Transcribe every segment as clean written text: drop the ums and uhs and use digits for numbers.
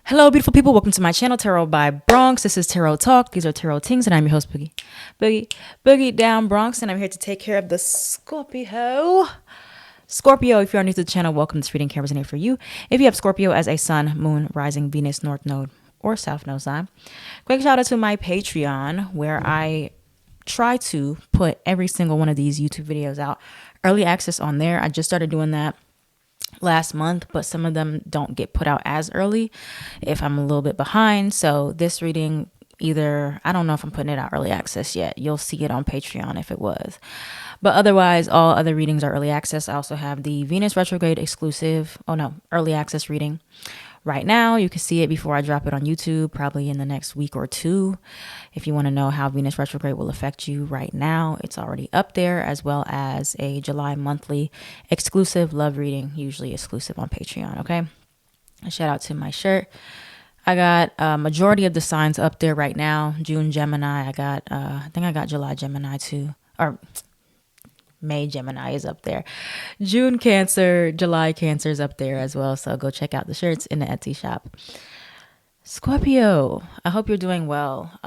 Hello, beautiful people. Welcome to my channel, Tarot by Bronx. This is Tarot Talk. These are Tarot Tings, and I'm your host, Boogie Down Bronx, and I'm here to take care of the Scorpio. Scorpio, if you are new to the channel, welcome. This reading care resonates for you. If you have Scorpio as a sun, moon, rising, Venus, north node, or south node sign, quick shout out to my Patreon, where I try to put every single one of these YouTube videos out. Early access on there. I just started doing that last month, but some of them don't get put out as early if I'm a little bit behind. So this reading, either, I don't know if I'm putting it out early access yet. You'll see it on Patreon if it was. But otherwise, all other readings are early access. I also have the Venus Retrograde exclusive, early access reading right now. You can see it before I drop it on YouTube, probably in the next week or two. If you want to know how Venus retrograde will affect you right now, it's already up there, as well as a July monthly exclusive love reading, usually exclusive on Patreon. Okay. A shout out to my shirt. I got a majority of the signs up there right now. June Gemini. I think I got July Gemini too, or May Gemini is up there. June Cancer, July Cancer is up there as well. So go check out the shirts in the Etsy shop. Scorpio, I hope you're doing well.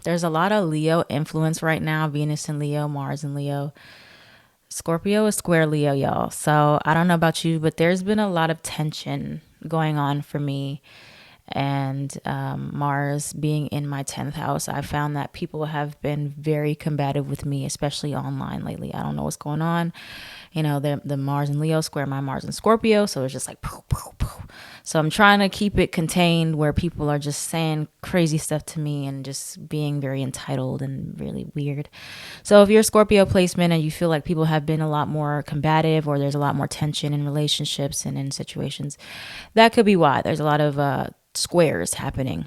There's a lot of Leo influence right now. Venus in Leo, Mars in Leo. Scorpio is square Leo, y'all. So I don't know about you, but there's been a lot of tension going on for me. And Mars being in my 10th house, I found that people have been very combative with me, especially online lately. I don't know what's going on. You know, the Mars and Leo square my Mars and Scorpio. So it's just like, poof, poof, poof. So I'm trying to keep it contained where people are just saying crazy stuff to me and just being very entitled and really weird. So if you're a Scorpio placement and you feel like people have been a lot more combative, or there's a lot more tension in relationships and in situations, that could be why. There's a lot of squares happening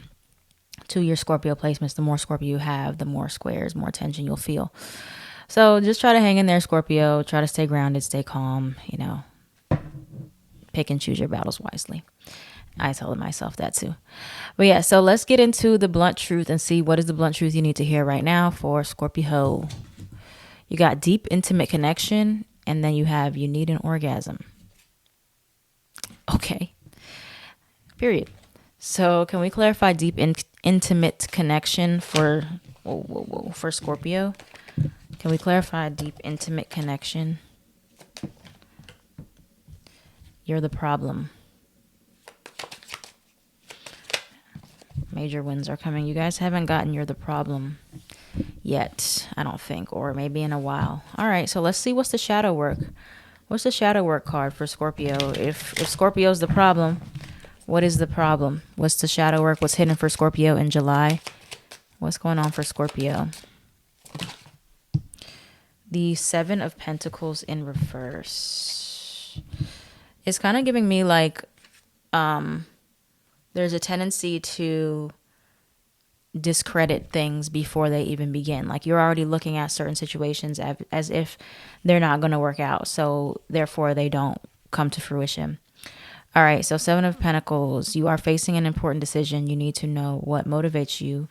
to your Scorpio placements. The more Scorpio you have, the more squares, more tension you'll feel. So just try to hang in there, Scorpio. Try to stay grounded, stay calm, pick and choose your battles wisely. I told myself that too. But yeah, so let's get into the blunt truth and see what is the blunt truth you need to hear right now for Scorpio. You got deep, intimate connection, and then you need an orgasm. Okay. Period. So can we clarify deep, intimate connection for Scorpio? Can we clarify deep, intimate connection? You're the problem. Major wins are coming. You guys haven't gotten you're the problem yet, I don't think, or maybe in a while. All right, so let's see what's the shadow work. What's the shadow work card for Scorpio? If Scorpio's the problem, what is the problem? What's the shadow work? What's hidden for Scorpio in July? What's going on for Scorpio? The Seven of Pentacles in reverse. It's kind of giving me like there's a tendency to discredit things before they even begin. Like you're already looking at certain situations as if they're not going to work out. So therefore they don't come to fruition. All right, so Seven of Pentacles, you are facing an important decision. You need to know what motivates you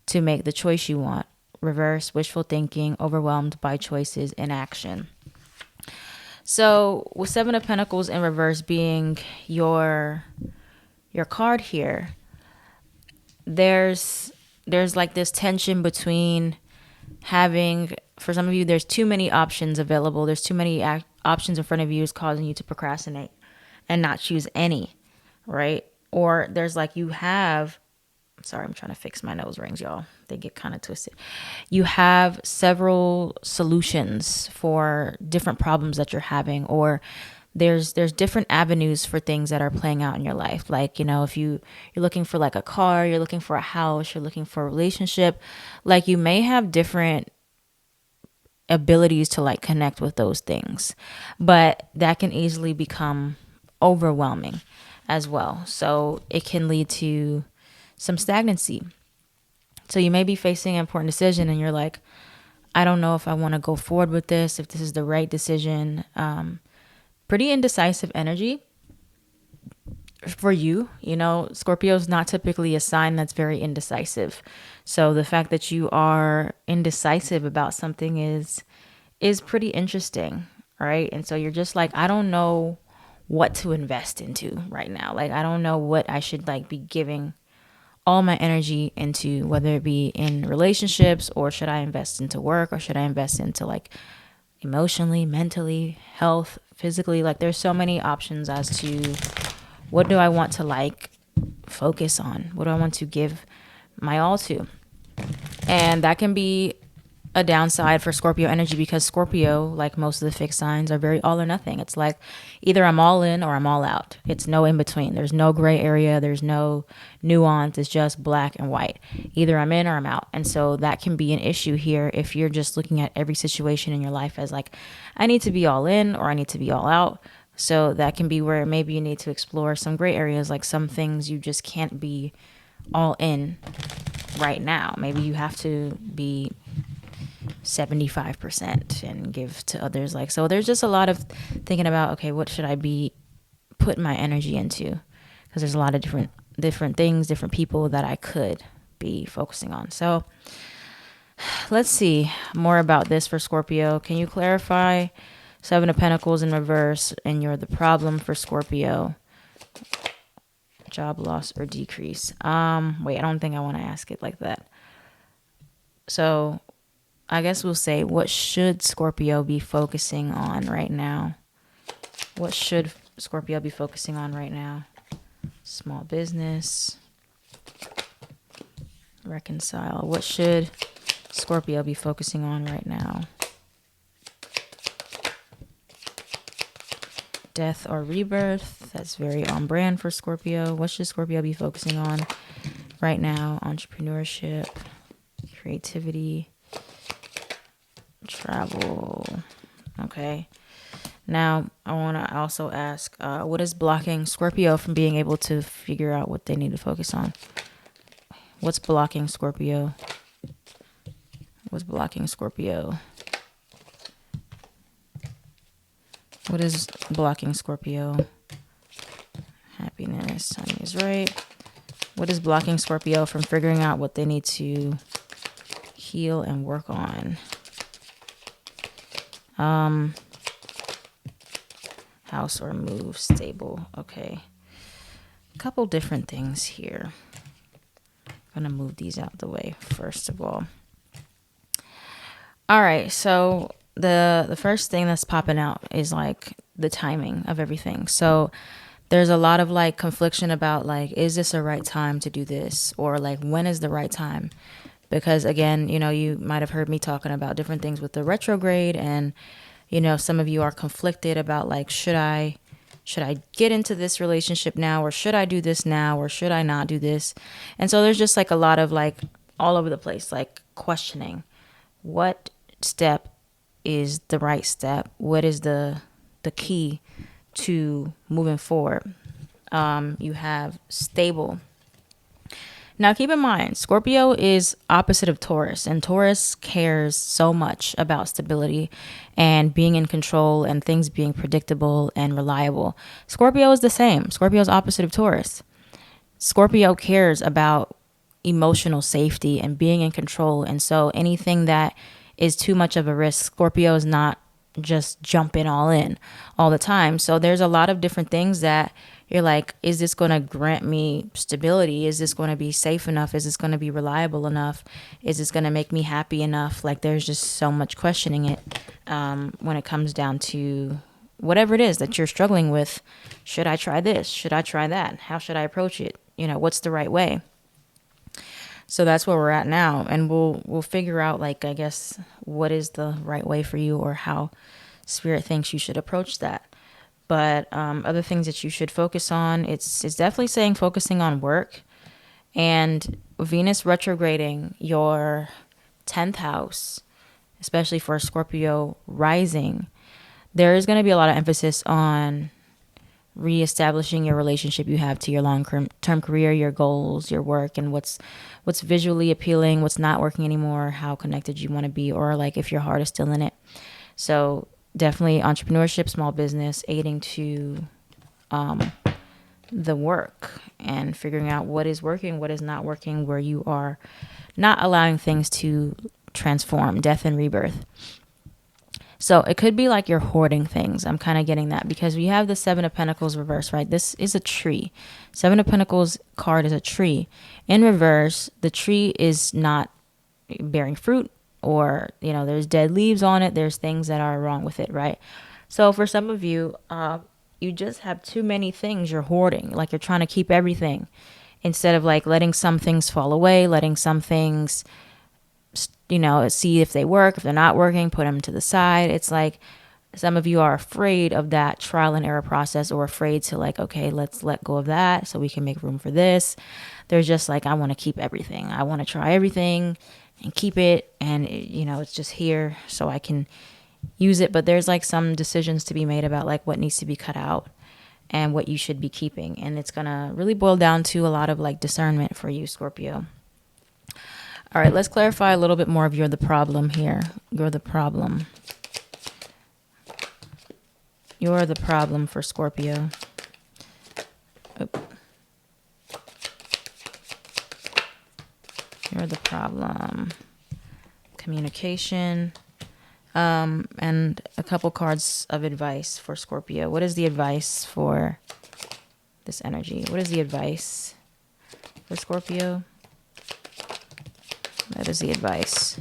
to make the choice you want. Reverse, wishful thinking, overwhelmed by choices, inaction. So with Seven of Pentacles in reverse being your card here, there's like this tension between having, for some of you, there's too many options available. There's too many options in front of you is causing you to procrastinate and not choose any, right? Or there's like you have, sorry, I'm trying to fix my nose rings, y'all. They get kind of twisted. You have several solutions for different problems that you're having, or there's different avenues for things that are playing out in your life. Like, if you're looking for like a car, you're looking for a house, you're looking for a relationship, like you may have different abilities to like connect with those things, but that can easily become overwhelming as well. So it can lead to some stagnancy. So you may be facing an important decision and you're like, I don't know if I want to go forward with this, if this is the right decision. Pretty indecisive energy for you. Scorpio is not typically a sign that's very indecisive. So the fact that you are indecisive about something is pretty interesting, right? And so you're just like, I don't know what to invest into right now. Like, I don't know what I should like be giving all my energy into, whether it be in relationships, or should I invest into work, or should I invest into like emotionally, mentally, health, physically. Like, there's so many options as to what do I want to like focus on, what do I want to give my all to. And that can be a downside for Scorpio energy, because Scorpio, like most of the fixed signs, are very all or nothing. It's like either I'm all in or I'm all out. It's no in between. There's no gray area. There's no nuance. It's just black and white. Either I'm in or I'm out. And so that can be an issue here if you're just looking at every situation in your life as like, I need to be all in or I need to be all out. So that can be where maybe you need to explore some gray areas, like some things you just can't be all in right now. Maybe you have to be 75% and give to others. Like, so there's just a lot of thinking about, okay, what should I be putting my energy into? Because there's a lot of different things, different people that I could be focusing on. So let's see more about this for Scorpio. Can you clarify Seven of Pentacles in reverse and you're the problem for Scorpio? Job loss or decrease? Wait, I don't think I want to ask it like that. So I guess we'll say, what should Scorpio be focusing on right now? What should Scorpio be focusing on right now? Small business. Reconcile. What should Scorpio be focusing on right now? Death or rebirth. That's very on brand for Scorpio. What should Scorpio be focusing on right now? Entrepreneurship, creativity, travel. Okay. Now, I want to also ask, what is blocking Scorpio from being able to figure out what they need to focus on? What's blocking Scorpio? What's blocking Scorpio? What is blocking Scorpio? Happiness. Honey is right. What is blocking Scorpio from figuring out what they need to heal and work on? House or move, stable. Okay. A couple different things here. I'm going to move these out the way first of all. All right. So the first thing that's popping out is like the timing of everything. So there's a lot of like confliction about like, is this a right time to do this? Or like, when is the right time? Because again, you know, you might have heard me talking about different things with the retrograde, and you know, some of you are conflicted about like, should I get into this relationship now, or should I do this now, or should I not do this? And so there's just like a lot of like all over the place, like questioning what step is the right step, what is the key to moving forward. You have stable. Now, keep in mind, Scorpio is opposite of Taurus, and Taurus cares so much about stability and being in control and things being predictable and reliable. Scorpio is the same. Scorpio is opposite of Taurus. Scorpio cares about emotional safety and being in control. And so anything that is too much of a risk, Scorpio is not just jumping all in all the time. So there's a lot of different things that you're like, is this going to grant me stability? Is this going to be safe enough? Is this going to be reliable enough? Is this going to make me happy enough? Like, there's just so much questioning it when it comes down to whatever it is that you're struggling with. Should I try this? Should I try that? How should I approach it? You know, what's the right way? So that's where we're at now. And we'll figure out, like, I guess, what is the right way for you, or how Spirit thinks you should approach that. But other things that you should focus on, it's definitely saying focusing on work. And Venus retrograding your 10th house, especially for Scorpio rising, there is going to be a lot of emphasis on reestablishing your relationship you have to your long-term career, your goals, your work, and what's visually appealing, what's not working anymore, how connected you want to be, or like if your heart is still in it. So definitely entrepreneurship, small business, aiding to the work and figuring out what is working, what is not working, where you are not allowing things to transform, death and rebirth. So it could be like you're hoarding things. I'm kind of getting that because we have the Seven of Pentacles reverse, right? This is a tree. Seven of Pentacles card is a tree. In reverse, the tree is not bearing fruit, or, there's dead leaves on it. There's things that are wrong with it, right? So for some of you, you just have too many things you're hoarding. Like you're trying to keep everything instead of like letting some things fall away, letting some things, see if they work. If they're not working, put them to the side. It's like some of you are afraid of that trial and error process, or afraid to like, okay, let's let go of that so we can make room for this. There's just like, I want to keep everything. I want to try everything and keep it. And, it's just here so I can use it. But there's like some decisions to be made about like what needs to be cut out and what you should be keeping. And it's going to really boil down to a lot of like discernment for you, Scorpio. All right, let's clarify a little bit more of you're the problem here. You're the problem. You're the problem for Scorpio. You're the problem. Communication. And a couple cards of advice for Scorpio. What is the advice for this energy? What is the advice for Scorpio? That is the advice.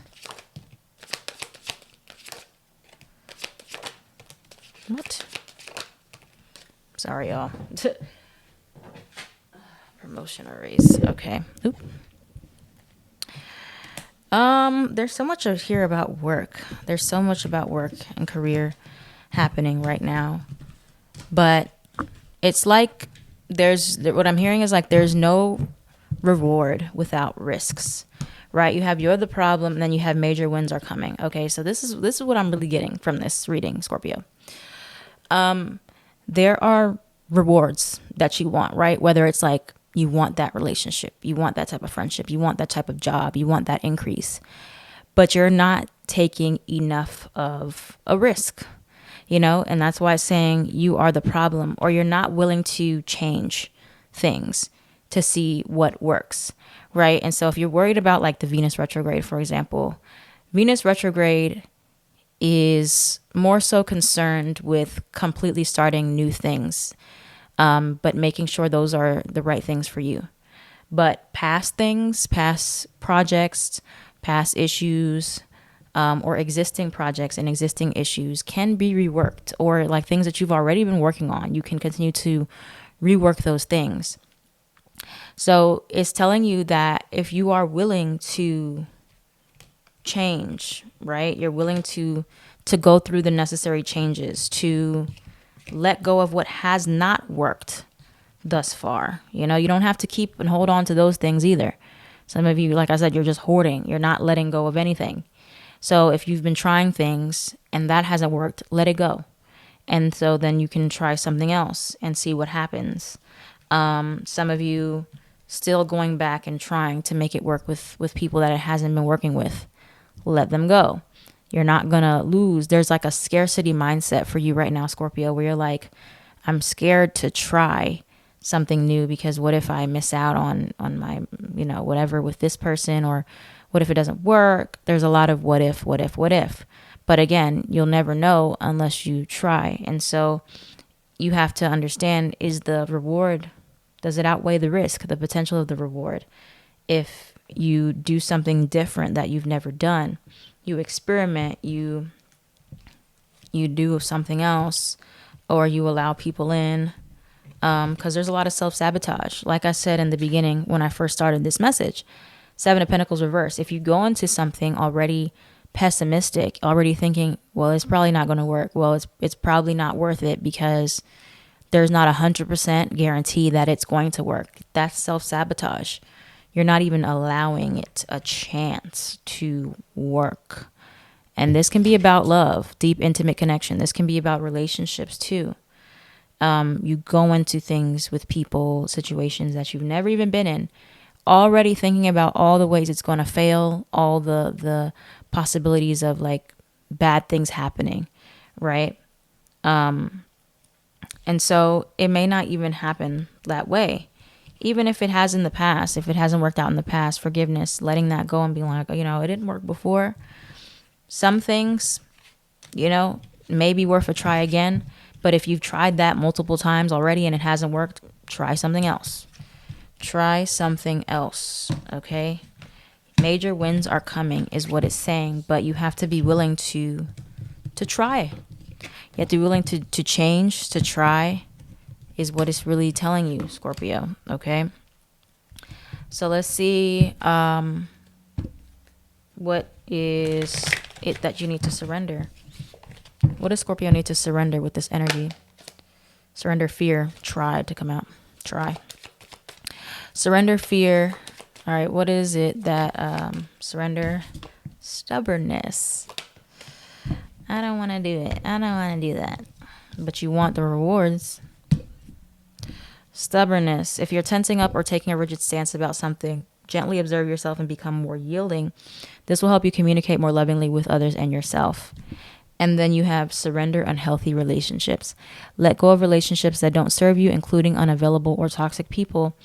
What? Sorry, y'all. Promotion or raise. Okay. Oop. There's so much here about work. There's so much about work and career happening right now. But it's like what I'm hearing is like there's no reward without risks. Right? You're the problem, and then you have major wins are coming. Okay, so this is what I'm really getting from this reading, Scorpio. There are rewards that you want, right? Whether it's like you want that relationship, you want that type of friendship, you want that type of job, you want that increase, but you're not taking enough of a risk, and that's why it's saying you are the problem, or you're not willing to change things to see what works, right? And so if you're worried about like the Venus retrograde, for example, Venus retrograde is more so concerned with completely starting new things, but making sure those are the right things for you. But past things, past projects, past issues, or existing projects and existing issues can be reworked, or like things that you've already been working on, you can continue to rework those things. So it's telling you that if you are willing to change, right? You're willing to go through the necessary changes, to let go of what has not worked thus far. You don't have to keep and hold on to those things either. Some of you, like I said, you're just hoarding. You're not letting go of anything. So if you've been trying things and that hasn't worked, let it go. And so then you can try something else and see what happens. Some of you still going back and trying to make it work with people that it hasn't been working with. Let them go. You're not going to lose. There's like a scarcity mindset for you right now, Scorpio, where you're like, I'm scared to try something new because what if I miss out on my, whatever with this person, or what if it doesn't work? There's a lot of what if. But again, you'll never know unless you try. And so you have to understand, is the reward, does it outweigh the risk, the potential of the reward? If you do something different that you've never done, you experiment, you do something else, or you allow people in, because there's a lot of self-sabotage. Like I said in the beginning when I first started this message, Seven of Pentacles reverse. If you go into something already pessimistic, already thinking, well, it's probably not going to work. Well, it's probably not worth it because there's not 100% guarantee that it's going to work. That's self-sabotage. You're not even allowing it a chance to work. And this can be about love, deep, intimate connection. This can be about relationships too. You go into things with people, situations that you've never even been in, already thinking about all the ways it's going to fail, all the possibilities of like bad things happening, right? And so it may not even happen that way. Even if it has in the past, if it hasn't worked out in the past, forgiveness, letting that go and being like, it didn't work before. Some things you know, maybe worth a try again. But if you've tried that multiple times already and it hasn't worked, try something else. Try something else, okay? Major wins are coming is what it's saying, but you have to be willing to try. You have to be willing to change, to try, is what it's really telling you, Scorpio, okay? So let's see what is it that you need to surrender. What does Scorpio need to surrender with this energy? Surrender fear. Try to come out. Try. Surrender fear. All right, what is it that surrender? Stubbornness. I don't want to do it. I don't want to do that. But you want the rewards. Stubbornness. If you're tensing up or taking a rigid stance about something, gently observe yourself and become more yielding. This will help you communicate more lovingly with others and yourself. And then you have surrender unhealthy relationships. Let go of relationships that don't serve you, including unavailable or toxic people.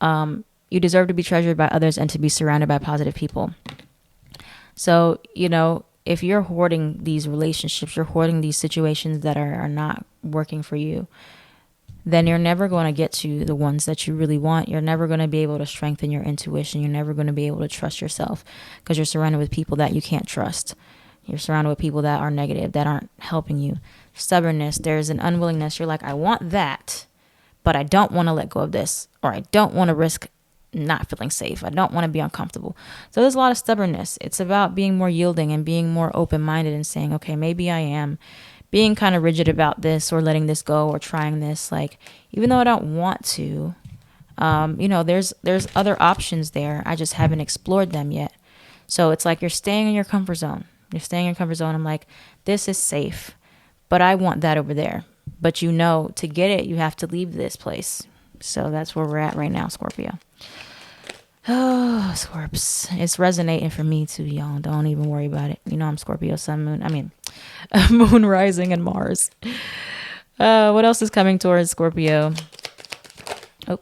You deserve to be treasured by others and to be surrounded by positive people. So, you know, if you're hoarding these relationships, you're hoarding these situations that are not working for you, then you're never going to get to the ones that you really want. You're never going to be able to strengthen your intuition. You're never going to be able to trust yourself because you're surrounded with people that you can't trust. You're surrounded with people that are negative, that aren't helping you. Stubbornness, there's an unwillingness. You're like, I want that, but I don't want to let go of this, or I don't want to risk not feeling safe. I don't want to be uncomfortable. So there's a lot of stubbornness. It's about being more yielding and being more open-minded and saying, okay, maybe I am being kind of rigid about this or letting this go or trying this. Like, even though I don't want to, you know, there's other options there. I just haven't explored them yet. So it's like you're staying in your comfort zone. You're staying in your comfort zone. I'm like, this is safe, but I want that over there. But you know, to get it, you have to leave this place. So that's where we're at right now, Scorpio. Oh, Scorps. It's resonating for me too, y'all. Don't even worry about it. You know, I'm Scorpio, sun, moon. I mean, moon rising and Mars. What else is coming towards Scorpio? Oh,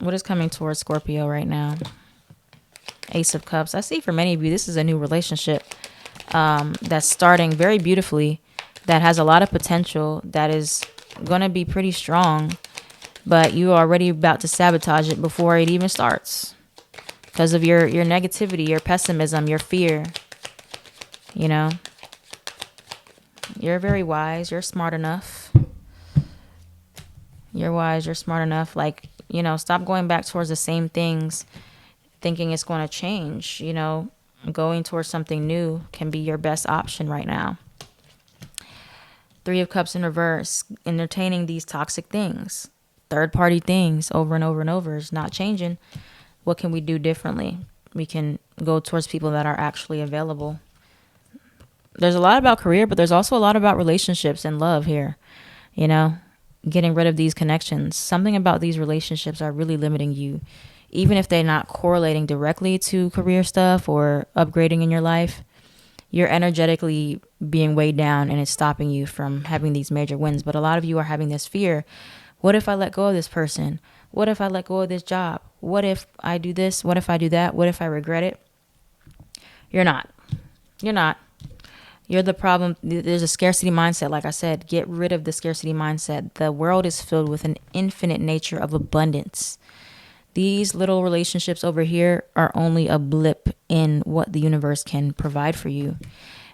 what is coming towards Scorpio right now? Ace of Cups. I see for many of you, this is a new relationship that's starting very beautifully, that has a lot of potential, that is going to be pretty strong, but you are already about to sabotage it before it even starts because of your negativity, your pessimism, your fear. You know, you're very wise. You're smart enough. You're wise. You're smart enough. Like, you know, stop going back towards the same things, thinking it's going to change. You know, going towards something new can be your best option right now. Three of Cups in reverse, entertaining these toxic things, third-party things over and over and over is not changing. What can we do differently? We can go towards people that are actually available. There's a lot about career, but there's also a lot about relationships and love here. You know, getting rid of these connections. Something about these relationships are really limiting you. Even if they're not correlating directly to career stuff or upgrading in your life, you're energetically being weighed down and it's stopping you from having these major wins. But a lot of you are having this fear. What if I let go of this person? What if I let go of this job? What if I do this? What if I do that? What if I regret it? You're not. You're not. You're the problem. There's a scarcity mindset. Like I said, get rid of the scarcity mindset. The world is filled with an infinite nature of abundance. These little relationships over here are only a blip in what the universe can provide for you.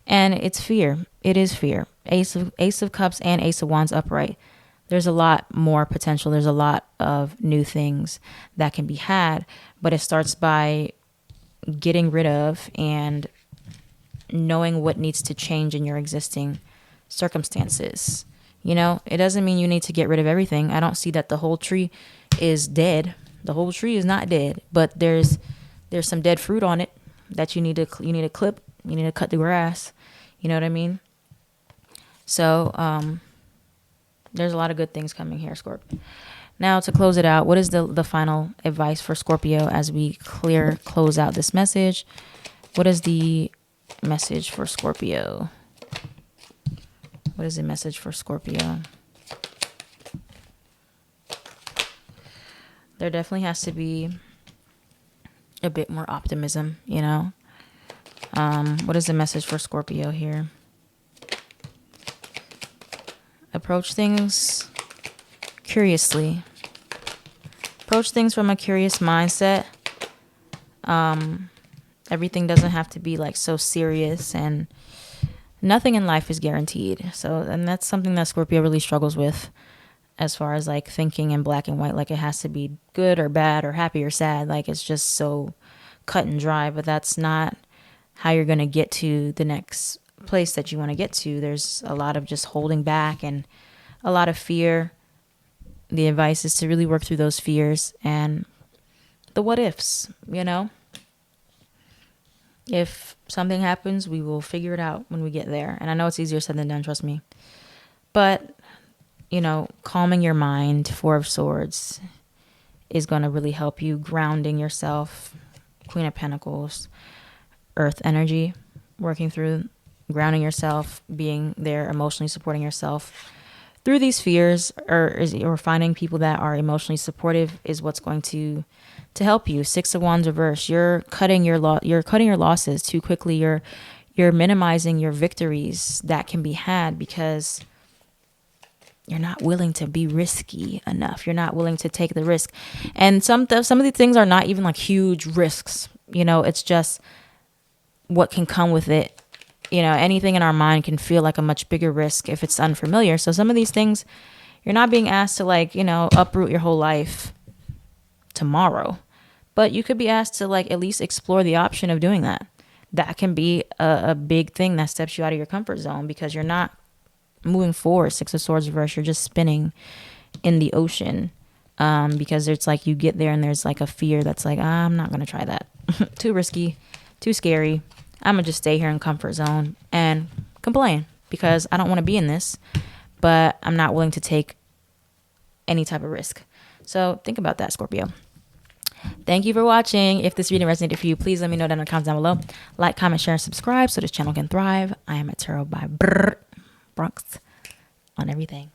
And it's fear. It is fear. Ace of Cups and Ace of Wands upright. There's a lot more potential. There's a lot of new things that can be had. But it starts by getting rid of and knowing what needs to change in your existing circumstances. You know, it doesn't mean you need to get rid of everything. I don't see that the whole tree is dead. The whole tree is not dead, but there's some dead fruit on it that you need to clip. You need to cut the grass. You know what I mean? So there's a lot of good things coming here, Scorpio. Now to close it out, what is the final advice for Scorpio as we close out this message? What is the message for Scorpio? What is the message for Scorpio? There definitely has to be a bit more optimism, you know. What is the message for Scorpio here? approach things curiously. Approach things from a curious mindset. Everything doesn't have to be like so serious, and nothing in life is guaranteed. So, and that's something that Scorpio really struggles with as far as like thinking in black and white, like it has to be good or bad or happy or sad. Like it's just so cut and dry, but that's not how you're going to get to the next place that you want to get to. There's a lot of just holding back and a lot of fear. The advice is to really work through those fears and the what ifs, you know? If something happens, we will figure it out when we get there. And I know it's easier said than done, trust me. But, you know, calming your mind, Four of Swords, is going to really help you. Grounding yourself, Queen of Pentacles, Earth energy, working through grounding yourself, being there, emotionally supporting yourself through these fears, or finding people that are emotionally supportive is what's going to help you. Six of Wands reverse. You're cutting your losses too quickly. You're minimizing your victories that can be had because you're not willing to be risky enough. You're not willing to take the risk. And some of these things are not even like huge risks. You know, it's just what can come with it. You know, anything in our mind can feel like a much bigger risk if it's unfamiliar. So some of these things, you're not being asked to like, you know, uproot your whole life tomorrow. But you could be asked to like at least explore the option of doing that. That can be a big thing that steps you out of your comfort zone because you're not moving forward. Six of Swords reverse. You're just spinning in the ocean because it's like you get there and there's like a fear that's like, I'm not going to try that. Too risky, too scary. I'm going to just stay here in comfort zone and complain because I don't want to be in this, but I'm not willing to take any type of risk. So think about that, Scorpio. Thank you for watching. If this reading resonated for you, please let me know down in the comments down below. Like, comment, share, and subscribe so this channel can thrive. I am at Tarot by Bronx on everything.